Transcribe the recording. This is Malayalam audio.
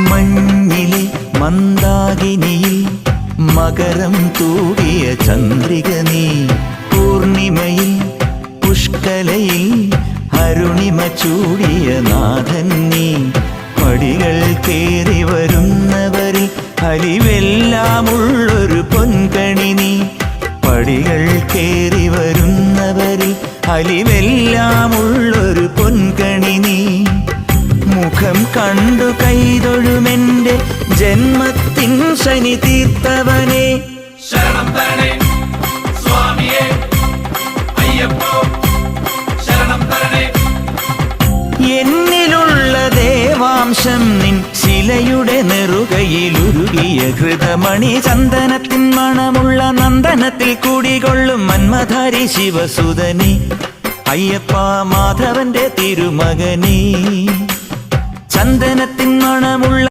മഞ്ഞിലെ മന്ദാകിനിയിൽ മകരം തൂകിയ ചന്ദ്രിക നീ, പൂർണിമയിൽ പുഷ്കലയിൽ അരുണിമ ചൂടിയ നാഥൻ നീ. പടികൾ കേറി വരുന്നവരിൽ അലിവെല്ലാമുള്ളൊരു പൊൻകണി നീ. പടികൾ കേറി വരുന്നവരിൽ അലിവെല്ലാമുള്ളൊരു പൊൻകണി നീ. മുഖം കണ്ടു കൈതൊഴുമെന്റെ ജന്മത്തിൻ ശനി തീർത്തവനെ. ശരണം തരണേ സ്വാമിയേ അയ്യപ്പോ, ശരണം തരണേ. എന്നിലുള്ള ദേവാംശം നിൻ ശിലയുടെ നെറുകയിലുരുകിയ ഹൃതമണി. ചന്ദനത്തിൻ മണമുള്ള നന്ദനത്തിൽ കൂടികൊള്ളും മന്മധാരി ശിവസുതനി. അയ്യപ്പ മാധവന്റെ തിരുമകനീ. ചന്ദനത്തിൻ മണമുള്ള